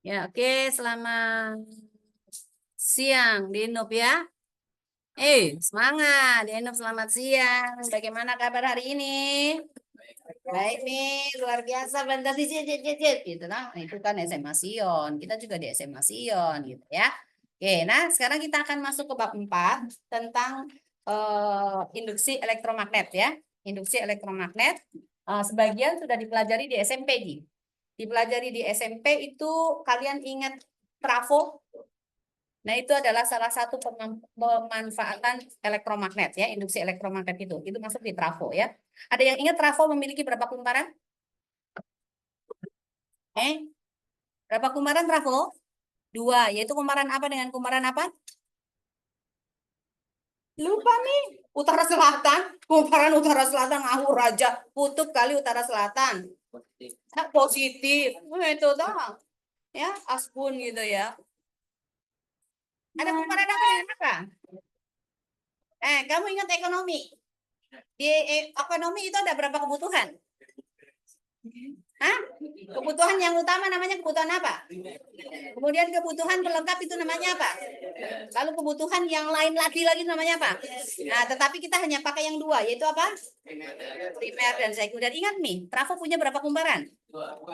Ya, oke, selamat siang Dinub ya. Semangat Dinub, selamat siang. Bagaimana kabar hari ini? Baik nih, luar biasa. Bentar di gitu nah. Itu kan SMA Sion. Kita juga di SMA Sion gitu ya. Oke, nah sekarang kita akan masuk ke bab 4 tentang induksi elektromagnet ya. Induksi elektromagnet. Sebagian sudah dipelajari di SMP, Ji. Dipelajari di SMP itu kalian ingat trafo. Nah, itu adalah salah satu pemanfaatan elektromagnet ya, induksi elektromagnet itu. Itu masuk di trafo ya. Ada yang ingat trafo memiliki berapa kumparan? Eh, berapa kumparan trafo? Dua, yaitu kumparan apa dengan kumparan apa? Lupa nih. Utara selatan, kumparan utara selatan ngawur aja. Kutub kali utara selatan. Positif. Itu doang. Ya, asbun gitu ya. Ada kumparan apa dengan apa? Kamu ingat ekonomi? Di ekonomi itu ada berapa kebutuhan? Hah? Kebutuhan yang utama namanya kebutuhan apa? Kemudian kebutuhan pelengkap itu namanya apa? Lalu kebutuhan yang lain lagi namanya apa? Nah, tetapi kita hanya pakai yang dua, yaitu apa? Primer dan sekunder. Ingat nih, trafo punya berapa kumparan?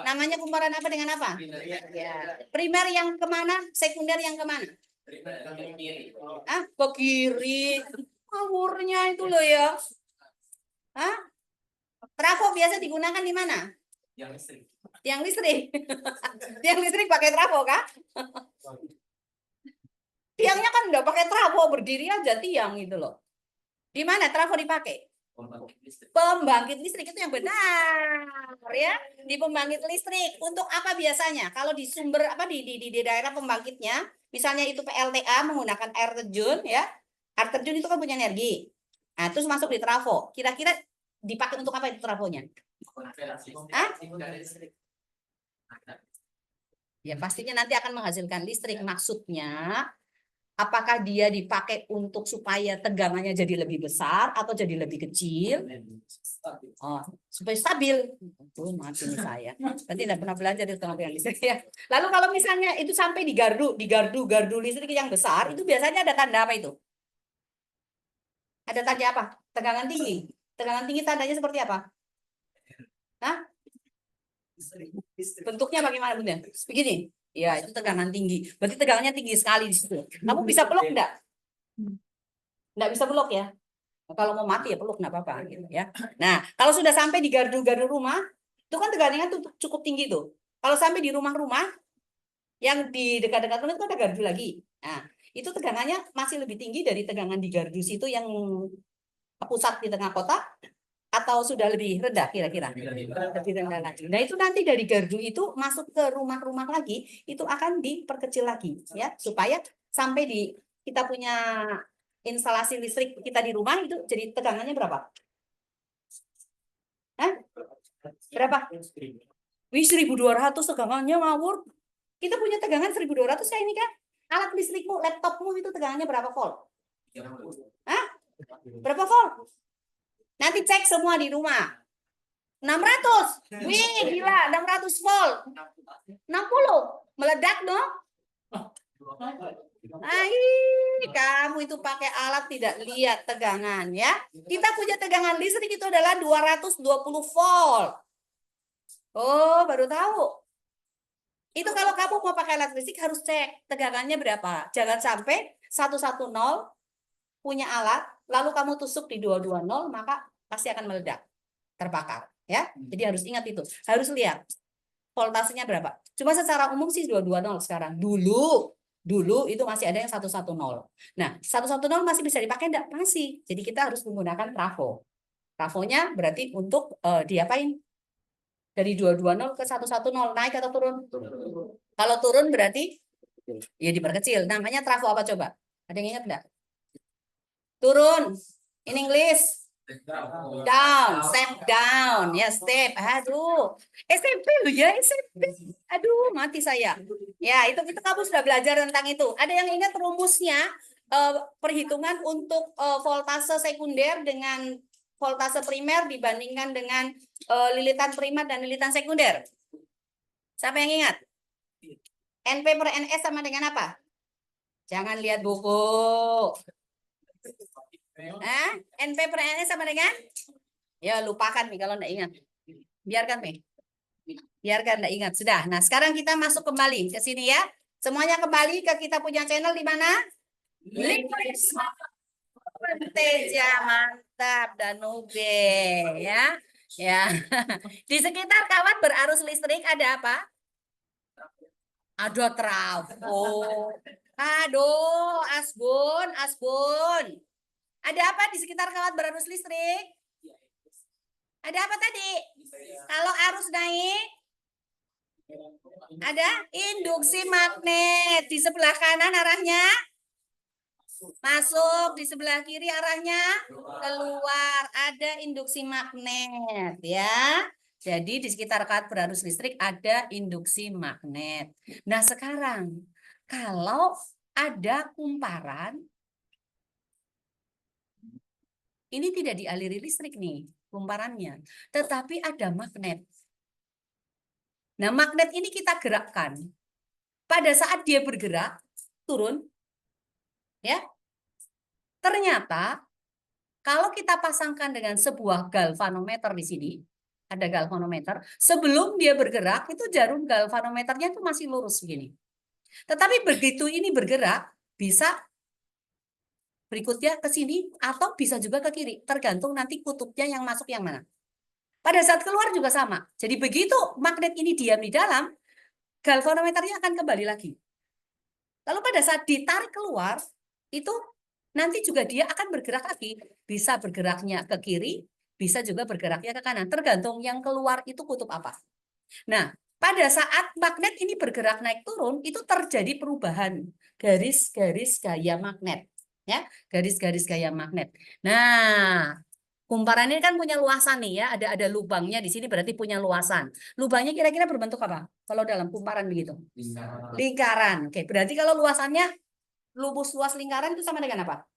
Namanya kumparan apa dengan apa? Ya. Primer yang kemana? Sekunder yang kemana? Ke kiri. Ngawurnya itu loh ya. Hah? Trafo biasa digunakan di mana? Tiang listrik. Tiang listrik pakai trafo kah? Tiangnya kan udah pakai trafo, berdiri aja tiang gitu loh. Di mana trafo dipakai? Pembangkit listrik itu yang benar ya. Di pembangkit listrik untuk apa biasanya? Kalau di sumber apa di daerah pembangkitnya, misalnya itu PLTA menggunakan air terjun ya. Air terjun itu kan punya energi. Nah, terus masuk di trafo. Kira-kira dipakai untuk apa itu trafonya? Hah? Ya pastinya nanti akan menghasilkan listrik. Maksudnya apakah dia dipakai untuk supaya tegangannya jadi lebih besar atau jadi lebih kecil? Oh, supaya stabil. Mati nih saya. Berarti tidak pernah belajar di tegangan listrik ya. Lalu kalau misalnya itu sampai di gardu listrik yang besar, itu biasanya ada tanda apa itu? Ada tanda apa? Tegangan tinggi. Tegangan tinggi tandanya seperti apa? Hah? Bentuknya bagaimana bunda? Begini. Ya, itu tegangan tinggi. Berarti tegangannya tinggi sekali di situ. Kamu bisa peluk enggak? Enggak bisa peluk ya? Kalau mau mati ya peluk, enggak apa-apa gitu ya. Nah, kalau sudah sampai di gardu-gardu rumah, itu kan tegangannya tuh cukup tinggi tuh. Kalau sampai di rumah-rumah yang di dekat-dekat rumah itu ada gardu lagi. Nah, itu tegangannya masih lebih tinggi dari tegangan di gardu situ yang pusat di tengah kota, atau sudah lebih rendah kira-kira? Lebih rendah lagi. Nah, itu nanti dari gardu itu masuk ke rumah-rumah lagi, itu akan diperkecil lagi ya, supaya sampai di kita punya instalasi listrik kita di rumah itu jadi tegangannya berapa? Hah? Berapa? Wih, 1.200 tegangannya ngawur. Kita punya tegangan 1.200 kayak ini kan? Alat listrikmu, laptopmu itu tegangannya berapa volt? Hah? Berapa volt? Nanti cek semua di rumah. 600. Wih, gila, 600 volt. 60. Meledak dong. Kamu itu pakai alat tidak lihat tegangan ya. Kita punya tegangan listrik itu adalah 220 volt. Oh, baru tahu. Itu kalau kamu mau pakai alat listrik harus cek tegangannya berapa. Jangan sampai 110 punya alat, lalu kamu tusuk di 220, maka pasti akan meledak, terbakar. Ya, jadi harus ingat itu. Harus lihat voltasenya berapa. Cuma secara umum sih 220 sekarang. Dulu itu masih ada yang 110. Nah, 110 masih bisa dipakai enggak? Masih. Jadi kita harus menggunakan trafo. Trafonya berarti untuk diapain? Dari 220 ke 110 naik atau turun? Kalau turun berarti ya diperkecil. Namanya trafo apa coba? Ada yang ingat enggak? Turun. In English. Down, step down, ya step. Aduh, SMP lu ya SMP. Aduh, mati saya. Ya, itu kamu sudah belajar tentang itu. Ada yang ingat rumusnya perhitungan untuk voltase sekunder dengan voltase primer dibandingkan dengan lilitan primer dan lilitan sekunder? Siapa yang ingat? NP per NS sama dengan apa? Jangan lihat buku. NP per NS sama dengan? Ya, lupakan nih kalau enggak ingat. Biarkan nih. Biarkan enggak ingat. Sudah. Nah, sekarang kita masuk kembali ke sini ya. Semuanya kembali ke kita punya channel di mana? Teja, mantap, Danube ya. Ya. Di sekitar kawat berarus listrik ada apa? Ada trafo. Aduh, Asbun, Asbun. Ada apa di sekitar kawat berarus listrik? Ada apa tadi? Kalau arus naik, ada induksi magnet. Di sebelah kanan arahnya masuk, di sebelah kiri arahnya keluar. Ada induksi magnet ya. Jadi di sekitar kawat berarus listrik ada induksi magnet. Nah sekarang kalau ada kumparan, ini tidak dialiri listrik nih kumparannya, tetapi ada magnet. Nah magnet ini kita gerakkan. Pada saat dia bergerak, turun, ya. Ternyata kalau kita pasangkan dengan sebuah galvanometer di sini, ada galvanometer, sebelum dia bergerak itu jarum galvanometernya itu masih lurus begini. Tetapi begitu ini bergerak, bisa berikutnya ke sini atau bisa juga ke kiri, tergantung nanti kutubnya yang masuk yang mana. Pada saat keluar juga sama. Jadi begitu magnet ini diam di dalam, galvanometernya akan kembali lagi. Lalu pada saat ditarik keluar, itu nanti juga dia akan bergerak lagi. Bisa bergeraknya ke kiri, bisa juga bergeraknya ke kanan. Tergantung yang keluar itu kutub apa. Nah, pada saat magnet ini bergerak naik turun, itu terjadi perubahan garis-garis gaya magnet. Ya, garis-garis gaya magnet. Nah, kumparan ini kan punya luasan nih ya, ada lubangnya di sini berarti punya luasan. Lubangnya kira-kira berbentuk apa? Kalau dalam kumparan begitu? Lingkaran. Lingkaran. Oke, berarti kalau luasannya luas lingkaran itu sama dengan apa?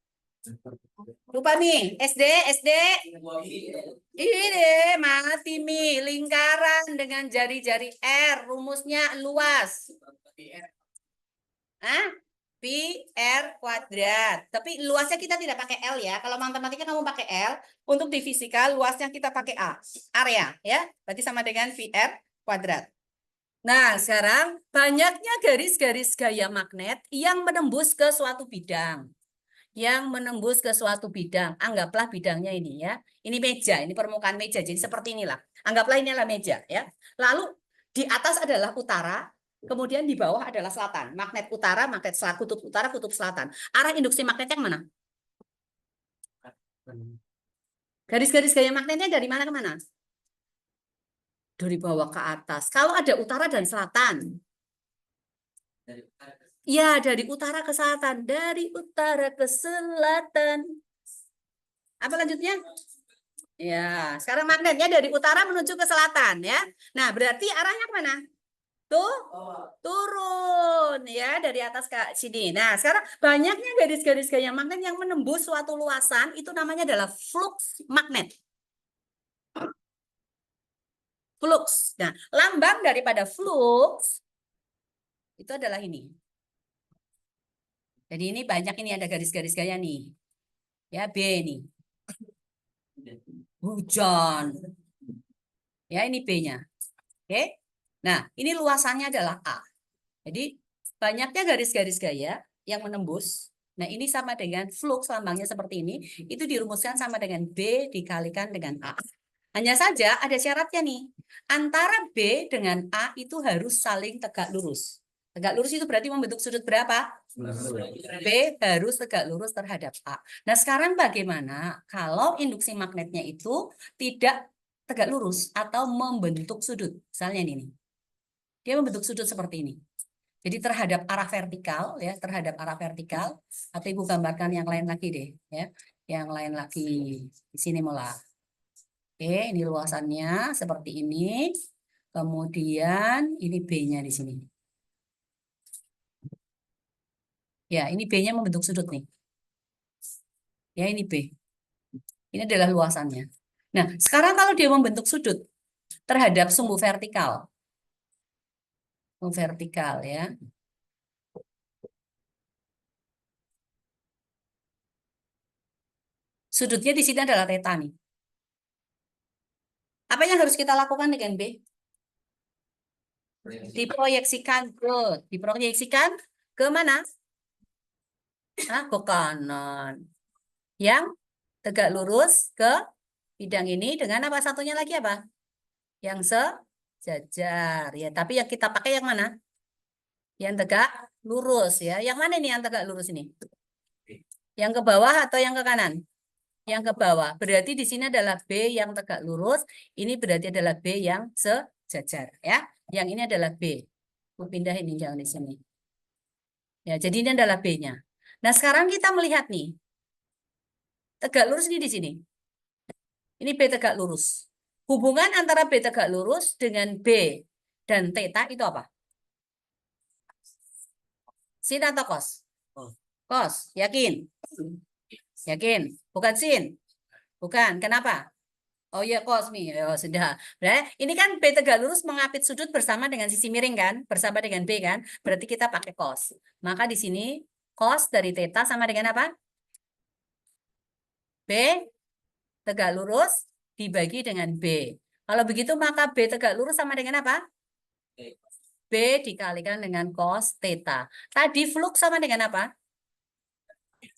Lupa nih, SD. Ini mati Mi, lingkaran dengan jari-jari R, rumusnya luas. Pi R kuadrat. Tapi luasnya kita tidak pakai L ya. Kalau matematika kamu pakai L, untuk di fisika luasnya kita pakai A. Area ya. Berarti sama dengan Pi R kuadrat. Nah, sekarang banyaknya garis-garis gaya magnet yang menembus ke suatu bidang. Yang menembus ke suatu bidang. Anggaplah bidangnya ini ya. Ini meja, ini permukaan meja. Jadi seperti inilah. Anggaplah ini adalah meja ya. Lalu di atas adalah utara, kemudian di bawah adalah selatan. Magnet utara, magnet selatan, kutub utara, kutub selatan. Arah induksi magnet yang mana? Garis-garis gaya magnetnya dari mana ke mana? Dari bawah ke atas. Kalau ada utara dan selatan. Ya, dari utara ke selatan. Dari utara ke selatan. Apa lanjutnya? Ya, sekarang magnetnya dari utara menuju ke selatan ya. Nah, berarti arahnya kemana? Tuh, turun ya dari atas ke sini. Nah, sekarang banyaknya garis-garis gaya magnet yang menembus suatu luasan itu namanya adalah flux magnet. Flux. Nah, lambang daripada flux itu adalah ini. Jadi ini banyak ini ada garis-garis gaya nih. Ya, B nih. Hujan. Ya, ini B-nya. Oke. Nah, ini luasannya adalah A. Jadi banyaknya garis-garis gaya yang menembus. Nah, ini sama dengan flux, lambangnya seperti ini. Itu dirumuskan sama dengan B dikalikan dengan A. Hanya saja ada syaratnya nih. Antara B dengan A itu harus saling tegak lurus. Tegak lurus itu berarti membentuk sudut berapa? B harus tegak lurus terhadap A. Nah, sekarang bagaimana kalau induksi magnetnya itu tidak tegak lurus atau membentuk sudut? Misalnya ini. Dia membentuk sudut seperti ini. Jadi terhadap arah vertikal ya, terhadap arah vertikal. Atau Ibu gambarkan yang lain lagi deh ya. Yang lain lagi di sini mulai. Oke, ini luasannya seperti ini. Kemudian ini B-nya di sini. Ya, ini B-nya membentuk sudut nih. Ya, ini B. Ini adalah luasannya. Nah, sekarang kalau dia membentuk sudut terhadap sumbu vertikal. Sumbu vertikal ya. Sudutnya di sini adalah theta nih. Apa yang harus kita lakukan dengan B? Diproyeksikan ke mana? Ke kanan. Yang tegak lurus ke bidang ini dengan apa satunya lagi apa? Yang sejajar ya. Tapi yang kita pakai yang mana? Yang tegak lurus ya. Yang mana ini yang tegak lurus ini? Yang ke bawah atau yang ke kanan? Yang ke bawah. Berarti di sini adalah B yang tegak lurus. Ini berarti adalah B yang sejajar ya. Yang ini adalah B. Aku pindah ini jangan di sini. Ya, jadi ini adalah B-nya. Nah, sekarang kita melihat nih. Tegak lurus ini di sini. Ini B tegak lurus. Hubungan antara B tegak lurus dengan B dan theta itu apa? Sin atau cos? Cos, yakin? Yakin? Bukan sin? Bukan, kenapa? Oh iya, cos nih. Oh, sudah. Nah, ini kan B tegak lurus mengapit sudut bersama dengan sisi miring kan? Bersama dengan B kan? Berarti kita pakai cos. Maka di sini cos dari theta sama dengan apa? B tegak lurus dibagi dengan B. Kalau begitu maka B tegak lurus sama dengan apa? B dikalikan dengan cos theta. Tadi flux sama dengan apa?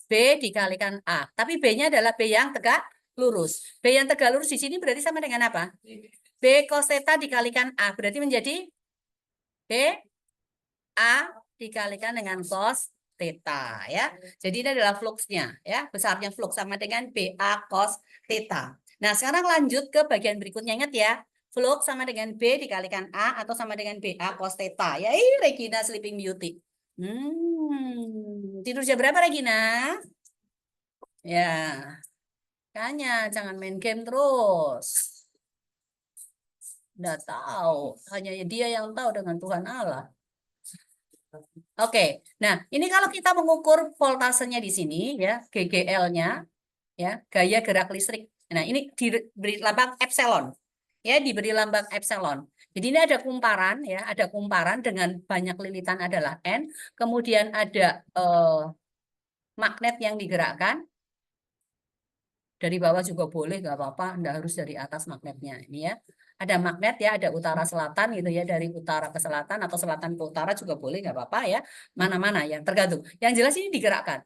B dikalikan A. Tapi B-nya adalah B yang tegak lurus. B yang tegak lurus di sini berarti sama dengan apa? B cos theta dikalikan A. Berarti menjadi B A dikalikan dengan cos theta ya. Jadi ini adalah fluxnya ya. Besarnya flux sama dengan BA cos theta. Nah, sekarang lanjut ke bagian berikutnya. Ingat ya. Flux sama dengan B dikalikan A atau sama dengan BA cos theta. Ya, Regina Sleeping Beauty. Tidur jam berapa Regina? Ya. Makanya jangan main game terus. Udah tahu. Hanya dia yang tahu dengan Tuhan Allah. Oke, nah ini kalau kita mengukur voltasenya di sini ya, GGL-nya ya, gaya gerak listrik. Nah ini diberi lambang epsilon, ya diberi lambang epsilon. Jadi ini ada kumparan ya, ada kumparan dengan banyak lilitan adalah N, kemudian ada magnet yang digerakkan. Dari bawah juga boleh, nggak apa-apa, nggak harus dari atas magnetnya ini ya. Ada magnet ya, ada utara selatan gitu ya, dari utara ke selatan atau selatan ke utara juga boleh, nggak apa-apa ya. Mana-mana ya, tergantung. Yang jelas ini digerakkan.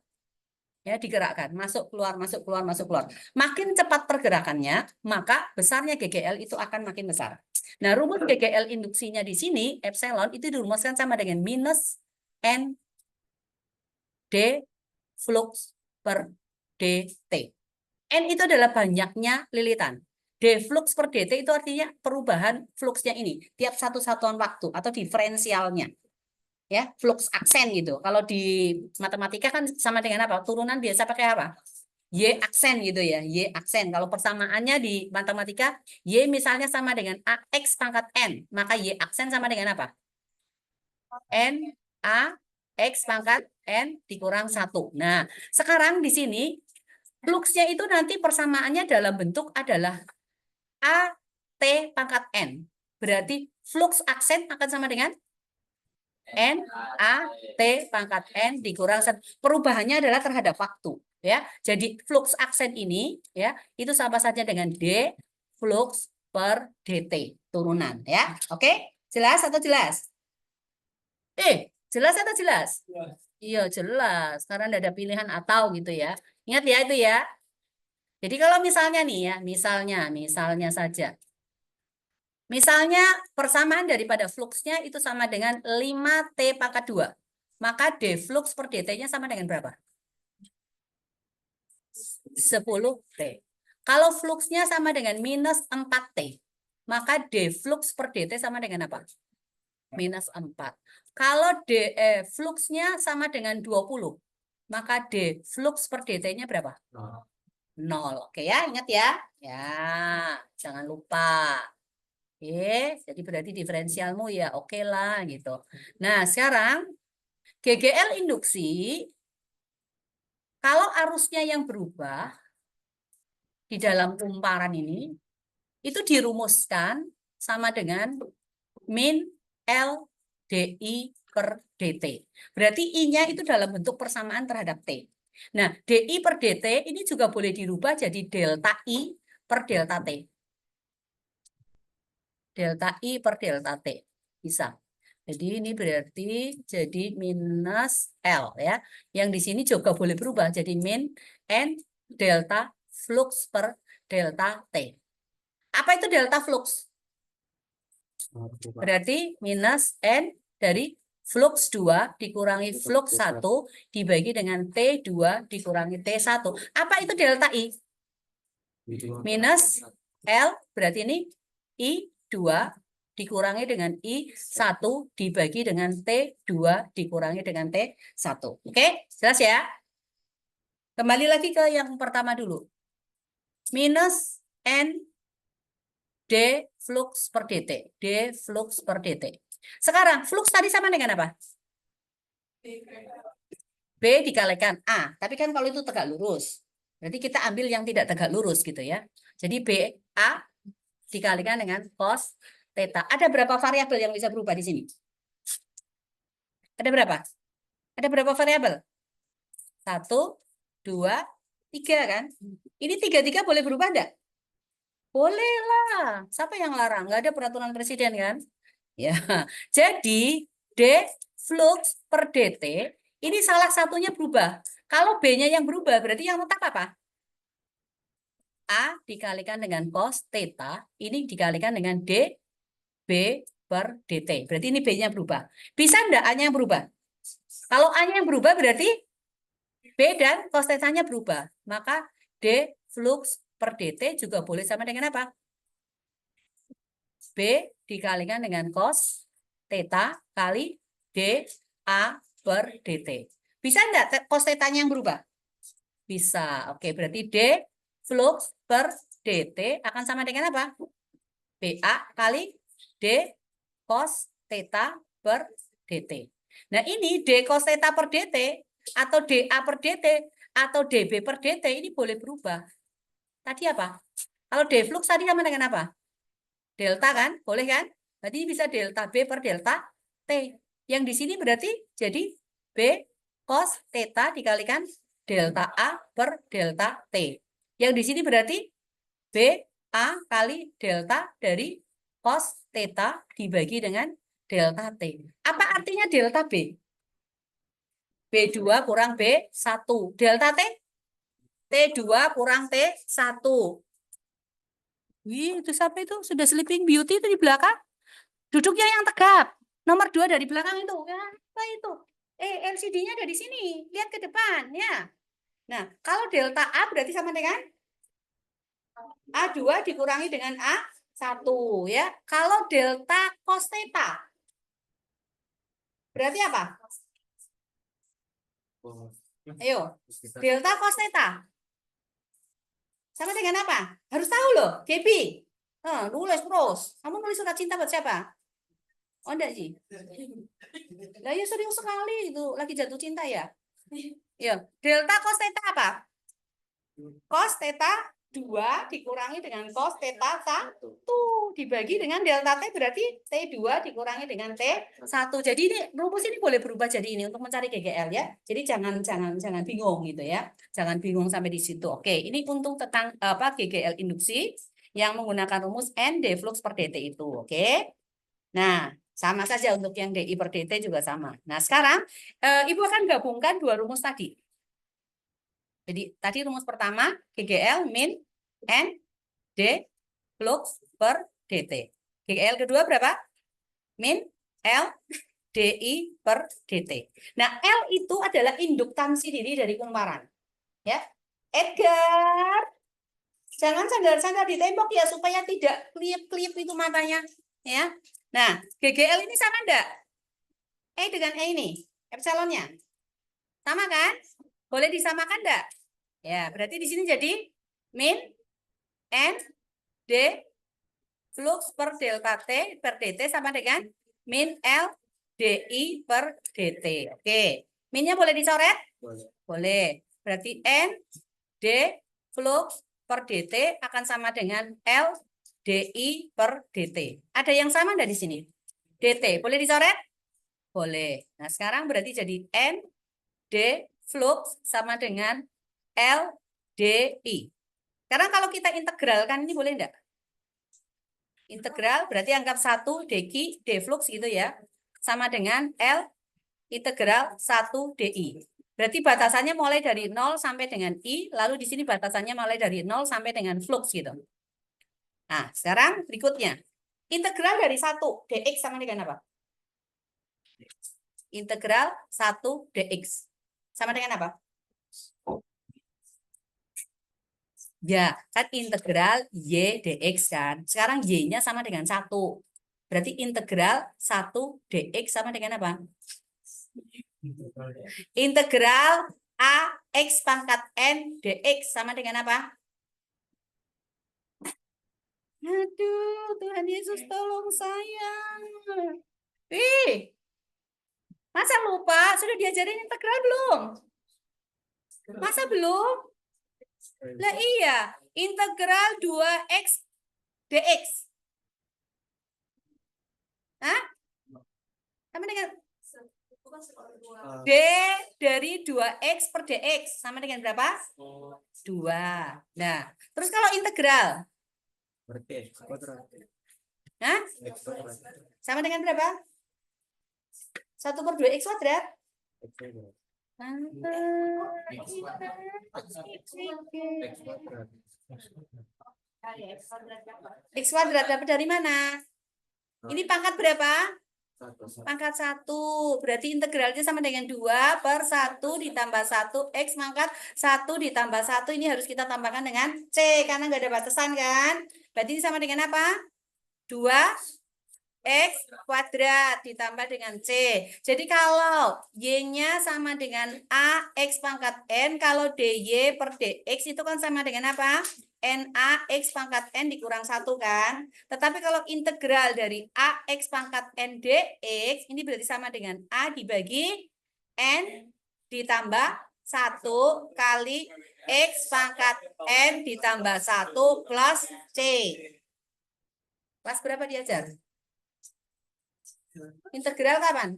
Ya, digerakkan, masuk keluar, masuk keluar, masuk keluar. Makin cepat pergerakannya, maka besarnya GGL itu akan makin besar. Nah, rumus GGL induksinya di sini, epsilon itu dirumuskan sama dengan minus N D flux per dt. N itu adalah banyaknya lilitan. D flux per dt itu artinya perubahan fluxnya ini tiap satu satuan waktu atau diferensialnya. Ya, flux aksen gitu. Kalau di matematika kan sama dengan apa? Turunan biasa pakai apa? Y aksen gitu ya, Y aksen. Kalau persamaannya di matematika, Y misalnya sama dengan AX pangkat N, maka Y aksen sama dengan apa? N A X pangkat N dikurang 1. Nah, sekarang di sini fluxnya itu nanti persamaannya dalam bentuk adalah A T pangkat N. Berarti flux aksen akan sama dengan N A T pangkat N dikurang 1. Perubahannya adalah terhadap waktu. Ya, jadi flux aksen ini ya itu sama saja dengan D flux per dt turunan ya. Oke, jelas atau jelas? Jelas atau jelas? Iya jelas. Karena tidak ada pilihan atau gitu ya. Ingat ya itu ya. Jadi kalau misalnya nih ya, misalnya saja. Misalnya persamaan daripada fluxnya itu sama dengan 5T pangkat 2. Maka D flux per dt-nya sama dengan berapa? 10T. Kalau fluxnya sama dengan minus 4T, maka D flux per dt sama dengan apa? Minus 4. Kalau D fluxnya sama dengan 20, maka D flux per dt-nya berapa? 0. Oke ya, ingat ya. Ya, jangan lupa. Oke, jadi berarti diferensialmu ya oke lah gitu. Nah, sekarang GGL induksi, kalau arusnya yang berubah di dalam kumparan ini, itu dirumuskan sama dengan min LDI per dt. Berarti I-nya itu dalam bentuk persamaan terhadap T. Nah, DI per DT ini juga boleh dirubah jadi delta I per delta T. Delta I per delta T. Bisa. Jadi ini berarti jadi minus L ya. Yang di sini juga boleh berubah jadi min N delta flux per delta T. Apa itu delta flux? Berarti minus N dari flux 2 dikurangi flux 1 dibagi dengan T2 dikurangi T1. Apa itu delta I? Minus L berarti ini I2 dikurangi dengan I1 dibagi dengan T2 dikurangi dengan T1. Oke, jelas ya? Kembali lagi ke yang pertama dulu. Minus N D flux per dt. D flux per dt. Sekarang, flux tadi sama dengan apa? B dikalikan A. Tapi kan kalau itu tegak lurus. Berarti kita ambil yang tidak tegak lurus gitu ya. Jadi B A dikalikan dengan cos theta. Ada berapa variabel yang bisa berubah di sini? Ada berapa? Ada berapa variabel? 1, 2, 3 kan? Ini 3 boleh berubah enggak? Boleh lah. Siapa yang larang? Nggak ada peraturan presiden kan? Ya. Jadi D flux per dt ini salah satunya berubah. Kalau B-nya yang berubah berarti yang tetap apa? A dikalikan dengan cos theta, ini dikalikan dengan D B per dt. Berarti ini B-nya berubah. Bisa enggak A-nya yang berubah? Kalau A-nya yang berubah berarti B dan cos theta-nya berubah. Maka D flux per dt juga boleh sama dengan apa? B dikalikan dengan cos theta kali D A per dt. Bisa enggak cos theta-nya yang berubah? Bisa. Oke, berarti D flux per dt akan sama dengan apa? BA kali D cos theta per dt. Nah, ini D cos theta per dt atau DA per dt atau DB per dt ini boleh berubah. Tadi apa? Kalau D flux tadi sama dengan apa? Delta kan? Boleh kan? Berarti bisa delta B per delta T. Yang di sini berarti jadi B cos theta dikalikan delta A per delta T. Yang di sini berarti B A kali delta dari cos theta dibagi dengan delta T. Apa artinya delta B? B2 kurang B1. Delta T? T2 kurang T1. Wih, itu siapa itu? Sudah Sleeping Beauty itu di belakang? Duduknya yang tegap. Nomor 2 dari belakang itu. Apa itu? LCD-nya ada di sini. Lihat ke depan, ya. Nah, kalau delta A berarti sama dengan A2 dikurangi dengan A1, ya. Kalau delta cos theta berarti apa? Ayo, delta cos theta sama dengan apa? Harus tahu loh, Gaby. Nulis terus. Kamu nulis surat cinta buat siapa? Oh, enggak sih. Lah ya serius sekali itu, lagi jatuh cinta ya. Ya, delta cos theta apa? Cos theta 2 dikurangi dengan cos theta 1 dibagi dengan delta T berarti T2 dikurangi dengan T1. Jadi ini rumus ini boleh berubah jadi ini untuk mencari GGL ya. Jadi jangan bingung gitu ya. Jangan bingung sampai di situ. Oke, ini untuk tentang apa GGL induksi yang menggunakan rumus N D flux per dt itu. Oke. Nah, sama saja untuk yang DI per dt juga sama. Nah, sekarang Ibu akan gabungkan dua rumus tadi. Jadi tadi rumus pertama GGL min N D flux per dt. GGL kedua berapa? Min L DI per dt. Nah, L itu adalah induktansi diri dari kumparan. Ya. Edgar, jangan sandal-sandal di tembok ya supaya tidak kelip-kelip itu matanya, ya. Nah, GGL ini sama enggak? E dengan E ini, epsilonnya. Sama kan? Boleh disamakan enggak? Ya, berarti di sini jadi min N D flux per delta T per dt sama dengan min L DI per dt. Oke, minnya boleh dicoret? Boleh. Berarti N D flux per dt akan sama dengan L DI per dt. Ada yang sama enggak di sini? DT boleh dicoret? Boleh. Nah, sekarang berarti jadi N D flux sama dengan L DI. Karena kalau kita integralkan ini boleh enggak? Integral berarti anggap 1 dq d flux gitu ya. Sama dengan L integral 1 DI. Berarti batasannya mulai dari 0 sampai dengan I, lalu di sini batasannya mulai dari 0 sampai dengan flux gitu. Nah, sekarang berikutnya. Integral dari 1 dx sama dengan apa? Integral 1 dx sama dengan apa? Ya, kan integral y dx kan. Sekarang y-nya sama dengan 1. Berarti integral 1 dx sama dengan apa? Integral a x pangkat n dx sama dengan apa? Aduh, Tuhan Yesus tolong saya. Masa lupa? Sudah diajarin integral belum? Masa belum? Lah iya, integral 2x dx. Hah? Sama dengan d dari 2x per dx sama dengan berapa? 2. Nah, terus kalau integral? Berarti X kuadrat. Hah? Sama dengan berapa? 1 per 2x kuadrat? X kuadrat dapat dari mana? Ini pangkat berapa? Pangkat 1. Berarti integralnya sama dengan 2 per 1 ditambah 1. X pangkat 1 ditambah 1. Ini harus kita tambahkan dengan C. Karena nggak ada batasan kan? Berarti ini sama dengan apa? 2 X kuadrat ditambah dengan C. Jadi kalau Y-nya sama dengan A X pangkat N, kalau DY per DX itu kan sama dengan apa? NA X pangkat N dikurang 1 kan? Tetapi kalau integral dari A X pangkat N DX, ini berarti sama dengan A dibagi N ditambah 1 kali X pangkat N ditambah 1 plus C. Kelas berapa diajar? Integral kapan?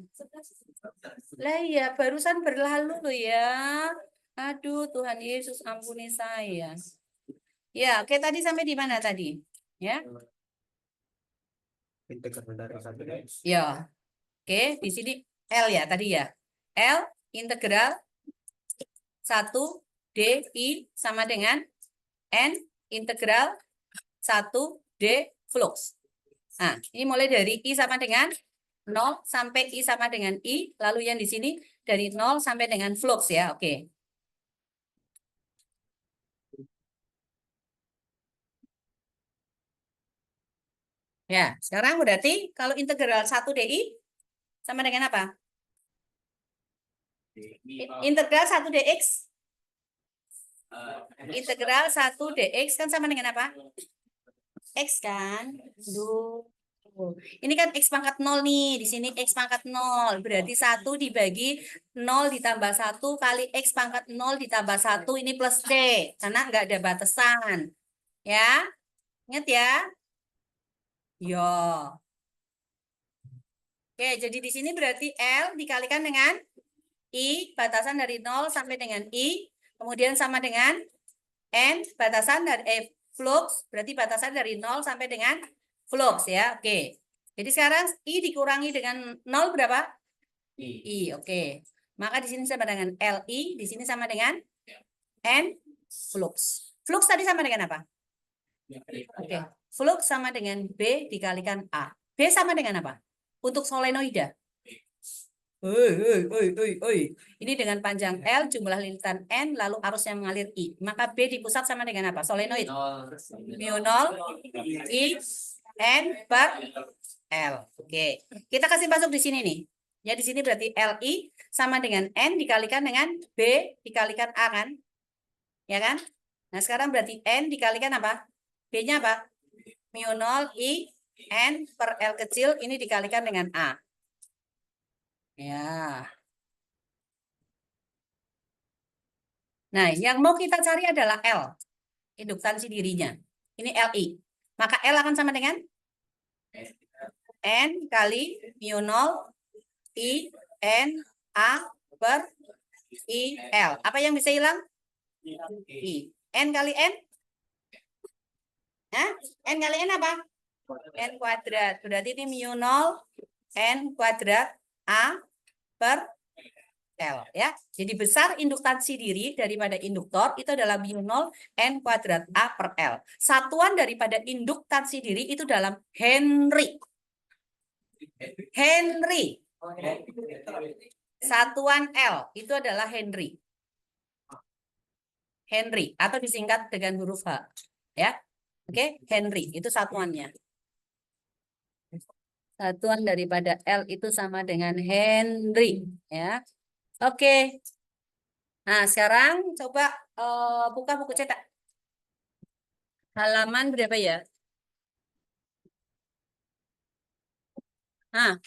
Lah iya, barusan berlalu loh ya. Aduh, Tuhan Yesus ampuni saya. Ya, oke tadi sampai di mana tadi? Ya. Integral dari 1 X. Ya. Oke, di sini L ya tadi ya. L integral 1 DI sama dengan N integral 1 D flux. Nah, ini mulai dari I sama dengan 0 sampai I sama dengan I, lalu yang di sini dari 0 sampai dengan flux ya, oke. Ya, sekarang berarti kalau integral 1 DI sama dengan apa? Integral 1 DX. Integral 1 DX kan sama dengan apa? X kan? Duh. Ini kan X pangkat 0 nih. Di sini X pangkat 0. Berarti 1 dibagi 0 ditambah 1 kali X pangkat 0 ditambah 1. Ini plus C. Karena nggak ada batasan. Ya. Ingat ya. Yo. Oke, jadi di sini berarti L dikalikan dengan I, batasan dari 0 sampai dengan I, kemudian sama dengan N, batasan dari flux, berarti batasan dari 0 sampai dengan flux ya. Oke. Jadi sekarang I dikurangi dengan 0 berapa? I, oke. Maka di sini sama dengan LI, di sini sama dengan N flux. Flux tadi sama dengan apa? Oke. Flux sama dengan B dikalikan A. B sama dengan apa? Untuk solenoida. Ini dengan panjang L, jumlah lilitan N, lalu arusnya mengalir I. Maka B di pusat sama dengan apa? Solenoid. Mu 0 I N per L. Oke. Kita kasih masuk di sini nih. Ya di sini berarti LI sama dengan N dikalikan dengan B dikalikan A kan? Ya kan? Nah, sekarang berarti N dikalikan apa? B-nya apa? Mu 0 I N per L kecil ini dikalikan dengan A. Ya. Nah, yang mau kita cari adalah L. Induktansi dirinya. Ini LI. Maka L akan sama dengan N kali mu 0 I N A per I, L. Apa yang bisa hilang? I. N kali N? Hah? N kali N apa? N kuadrat. Berarti ini mu 0 N kuadrat A per L. Ya. Jadi besar induktansi diri daripada induktor itu adalah mu 0 N kuadrat A per L. Satuan daripada induktansi diri itu dalam Henry. Henry. Satuan L itu adalah Henry. Henry atau disingkat dengan huruf H. Ya. Oke, Henry itu satuannya. Satuan daripada L itu sama dengan Henry, ya. Oke. Nah, sekarang coba buka buku cetak. Halaman berapa ya? Nah,